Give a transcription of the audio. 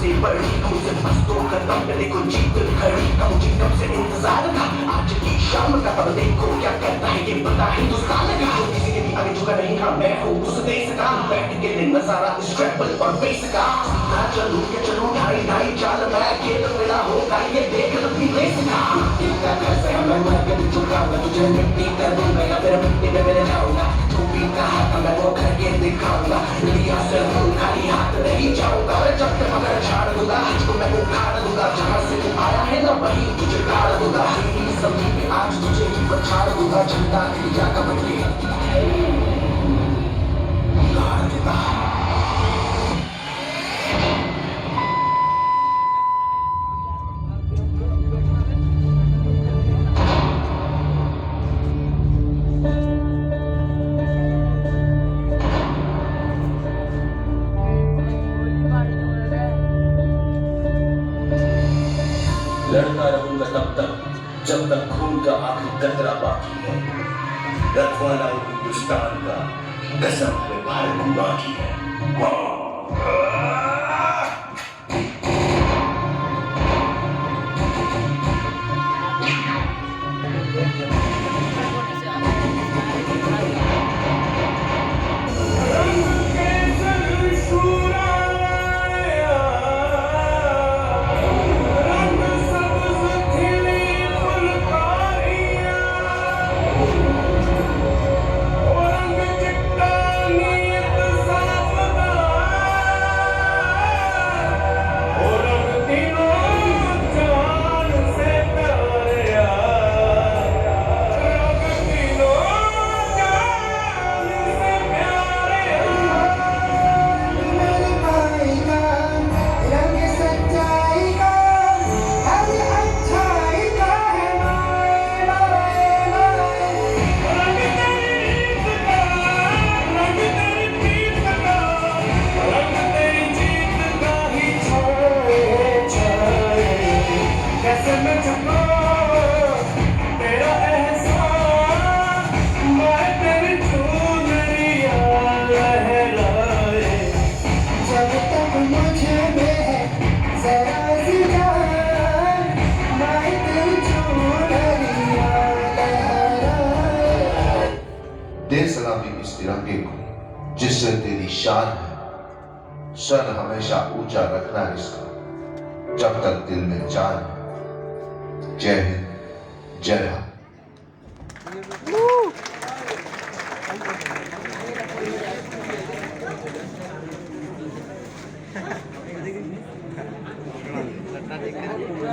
से बड़ी मुझसे बस तो कदम पे देखो जीत खड़ी का मुझे कब से इंतजार था आज की शाम का अब देखो क्या करता है ये पता हिंदुस्तान का जो किसी के भी आगे झुका नहीं हाँ मैं हूँ उस देश का बैठ के ले नजारा इस ट्रैवल और बेस का सीधा चलूं क्या चलूं ढाई ढाई चाल मैं खेल मेरा होगा ये देख अपनी रेस का इतना कैसे मैं मर के झुकाऊंगा तुझे मिट्टी कर दूंगा या फिर मिट्टी में मिल जाऊंगा तू भी कहा था मैं वो करके दिखाऊंगा दुनिया से हूँ खाली हाथ नहीं जाऊंगा जब तक मगर झाड़ दूंगा तुझको मैं उखाड़ दूंगा जहाँ से तू आया है ना वही तुझे गाड़ दूंगा सभी में आज तुझे ही पछाड़ दूंगा झंडा इंडिया का बदले गाड़ दूंगा लड़ता रहूंगा तब तक जब तक खून का आखिरी कतरा बाकी है रखवाला हूं हिंदुस्तान का कसम है भारत मां की है दे सलामी इस तिरंगे को जिससे तेरी शान है सर हमेशा ऊंचा रखना इसका जब तक दिल में जान है जय हिंद जय भारत लड़ना देख